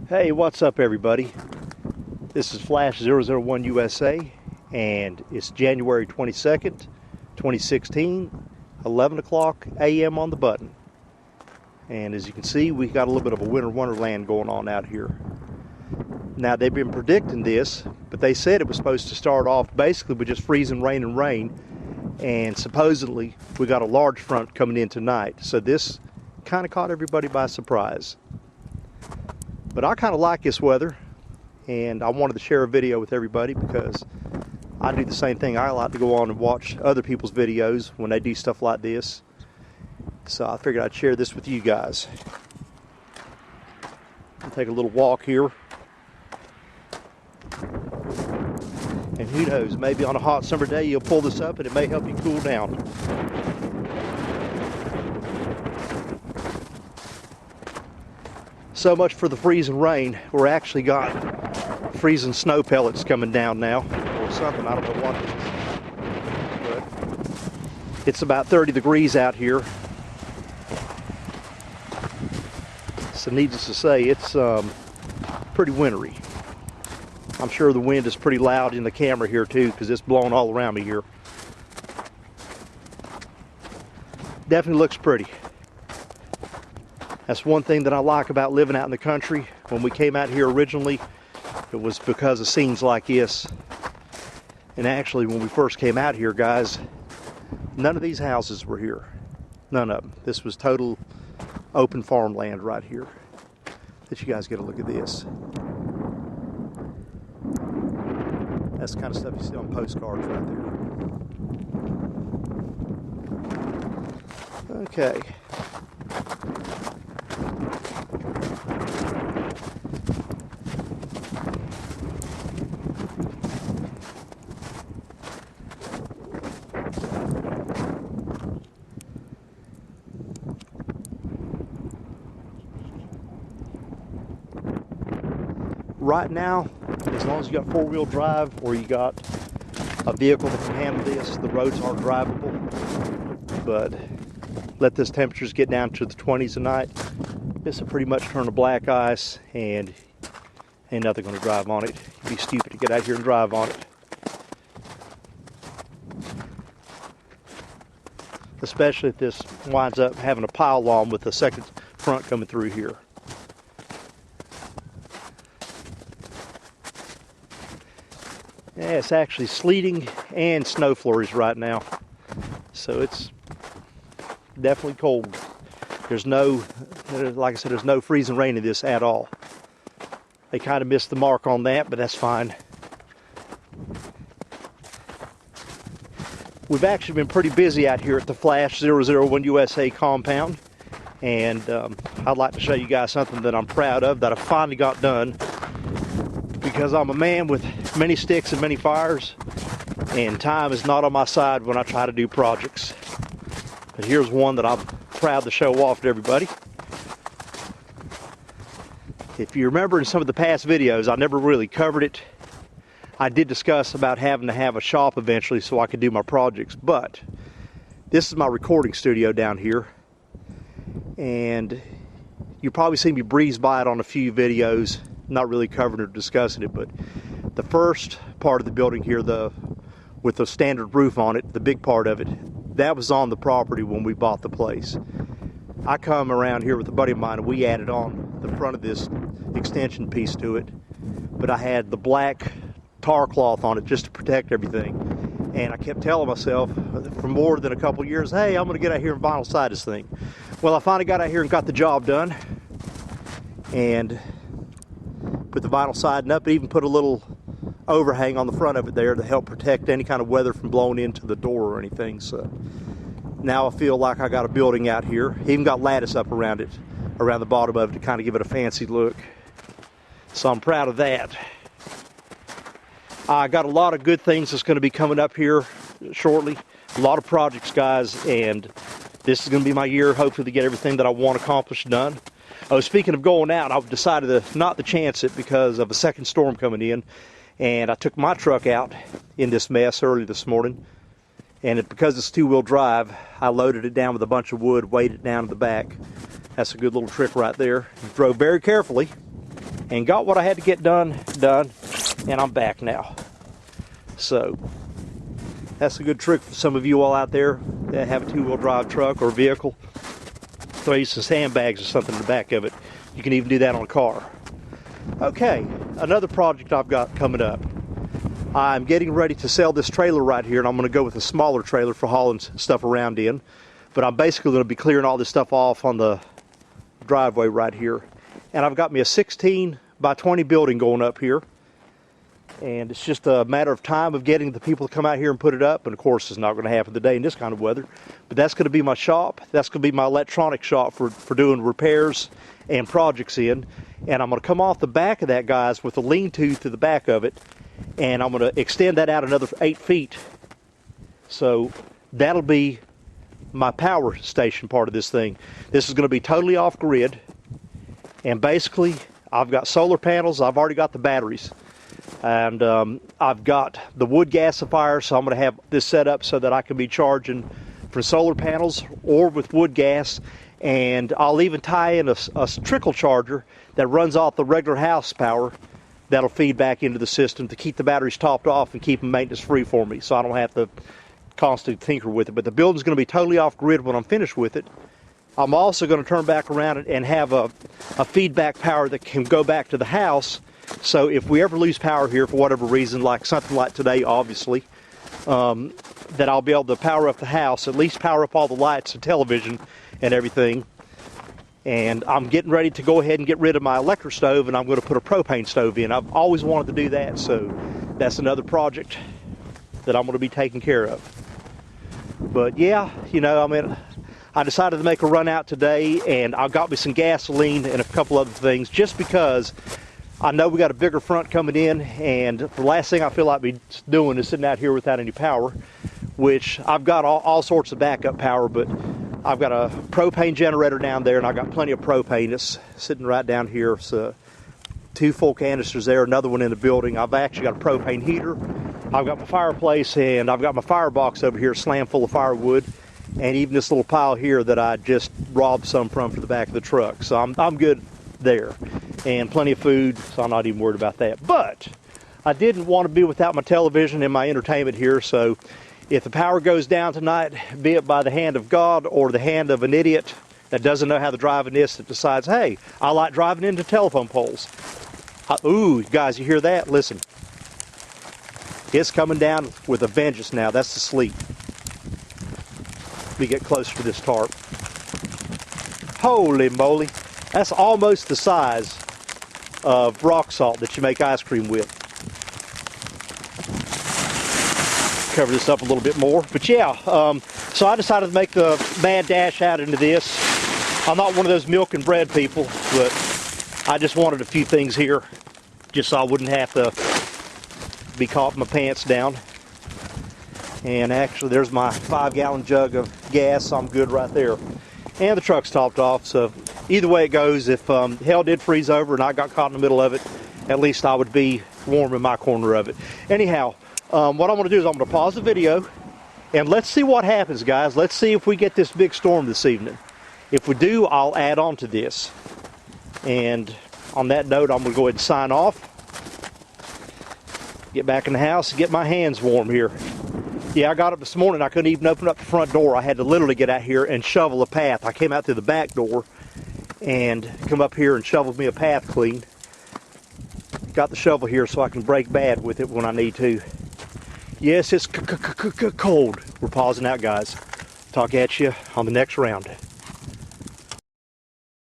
Hey, what's up everybody? This is Flash 001 USA and it's January 22nd, 2016, 11 o'clock a.m. on the button. And as you can see, we got a little bit of a winter wonderland going on out here. Now, they've been predicting this, but they said it was supposed to start off basically with just freezing rain and rain. And supposedly we got a large front coming in tonight. So this kind of caught everybody by surprise. But I kind of like this weather, and I wanted to share a video with everybody because I do the same thing. I like to go on and watch other people's videos when they do stuff like this. So I figured I'd share this with you guys. I'll take a little walk here. And who knows, maybe on a hot summer day you'll pull this up and it may help you cool down. So much for the freezing rain. We're actually got freezing snow pellets coming down now, or something. I don't know what it is. But it's about 30 degrees out here. So needless to say, it's pretty wintry. I'm sure the wind is pretty loud in the camera here too, because it's blowing all around me here. Definitely looks pretty. That's one thing that I like about living out in the country. When we came out here originally, it was because of scenes like this. And actually, when we first came out here, guys, none of these houses were here. None of them. This was total open farmland right here. Let you guys get a look at this. That's the kind of stuff you see on postcards right there. Okay. Right now, as long as you got four-wheel drive or you got a vehicle that can handle this, the roads aren't drivable. But let this temperatures get down to the 20s tonight, this will pretty much turn to black ice and ain't nothing going to drive on it. You'd be stupid to get out here and drive on it. Especially if this winds up having a pile on with the second front coming through here. Yeah, it's actually sleeting and snow flurries right now. So it's definitely cold. There's no, like I said, there's no freezing rain in this at all. They kind of missed the mark on that, but that's fine. We've actually been pretty busy out here at the Flash 001 USA compound. And I'd like to show you guys something that I'm proud of that I finally got done. Because I'm a man with many sticks and many fires, and time is not on my side when I try to do projects. But here's one that I'm proud to show off to everybody. If you remember in some of the past videos, I never really covered it. I did discuss about having to have a shop eventually so I could do my projects, but this is my recording studio down here. And you'll probably see me breeze by it on a few videos, not really covering or discussing it, but the first part of the building here, with the standard roof on it, the big part of it, that was on the property when we bought the place. I come around here with a buddy of mine and we added on the front of this extension piece to it, but I had the black tar cloth on it just to protect everything. And I kept telling myself for more than a couple years, hey, I'm gonna get out here and vinyl side this thing. Well, I finally got out here and got the job done and put the vinyl siding up, even put a little overhang on the front of it there to help protect any kind of weather from blowing into the door or anything. So now I feel like I got a building out here. Even got lattice up around it, around the bottom of it to kind of give it a fancy look. So I'm proud of that. I got a lot of good things that's going to be coming up here shortly. A lot of projects, guys, and this is going to be my year, hopefully, to get everything that I want accomplished done. Oh, speaking of going out, I've decided not to chance it because of a second storm coming in. And I took my truck out in this mess early this morning. And because it's two-wheel drive, I loaded it down with a bunch of wood, weighed it down to the back. That's a good little trick right there. Drove very carefully. and got what I had to get done, and I'm back now. So that's a good trick for some of you all out there that have a two-wheel drive truck or vehicle. Throw you some sandbags or something in the back of it. You can even do that on a car. Okay, another project I've got coming up. I'm getting ready to sell this trailer right here, and I'm going to go with a smaller trailer for hauling stuff around in. But I'm basically going to be clearing all this stuff off on the driveway right here. And I've got me a 16 by 20 building going up here. And it's just a matter of time of getting the people to come out here and put it up. And of course, it's not going to happen today in this kind of weather. But that's going to be my shop. That's going to be my electronic shop for doing repairs and projects in. And I'm going to come off the back of that, guys, with a lean-to to the back of it. And I'm going to extend that out another 8 feet. So that'll be my power station part of this thing. This is going to be totally off-grid. And basically, I've got solar panels. I've already got the batteries. And I've got the wood gasifier, so I'm going to have this set up so that I can be charging for solar panels or with wood gas. And I'll even tie in a trickle charger that runs off the regular house power that'll feed back into the system to keep the batteries topped off and keep them maintenance free for me, so I don't have to constantly tinker with it. But the building's going to be totally off grid when I'm finished with it. I'm also going to turn back around and have a feedback power that can go back to the house. So if we ever lose power here for whatever reason, like something like today, obviously, that I'll be able to power up the house, at least power up all the lights and television and everything. And I'm getting ready to go ahead and get rid of my electric stove, and I'm going to put a propane stove in. I've always wanted to do that, so that's another project that I'm going to be taking care of. But yeah, you know, I mean, I decided to make a run out today, and I got me some gasoline and a couple other things just because I know we got a bigger front coming in, and the last thing I feel like me doing is sitting out here without any power, which I've got all sorts of backup power, but I've got a propane generator down there, and I've got plenty of propane. It's sitting right down here. So 2 full canisters there, another one in the building. I've actually got a propane heater. I've got my fireplace, and I've got my firebox over here slammed full of firewood, and even this little pile here that I just robbed some from for the back of the truck. So I'm good there, and plenty of food, so I'm not even worried about that. But I didn't want to be without my television and my entertainment here, so if the power goes down tonight, be it by the hand of God or the hand of an idiot that doesn't know how to drive in this, that decides, hey, I like driving into telephone poles. Ooh, guys, you hear that? Listen. It's coming down with a vengeance now. That's the sleet. Let me get closer to this tarp. Holy moly. That's almost the size of rock salt that you make ice cream with. Cover this up a little bit more, but yeah, so I decided to make the mad dash out into this. I'm not one of those milk and bread people, but I just wanted a few things here just so I wouldn't have to be caught with my pants down. And actually there's my 5-gallon jug of gas, so I'm good right there. And the truck's topped off, so either way it goes, if hell did freeze over and I got caught in the middle of it, at least I would be warm in my corner of it. Anyhow, what I'm going to do is I'm going to pause the video, and let's see what happens, guys. Let's see if we get this big storm this evening. If we do, I'll add on to this. And on that note, I'm going to go ahead and sign off. Get back in the house and get my hands warm here. Yeah, I got up this morning. I couldn't even open up the front door. I had to literally get out here and shovel a path. I came out through the back door and come up here and shoveled me a path clean. Got the shovel here so I can break bad with it when I need to. Yes, it's cold. We're pausing out, guys. Talk at you on the next round.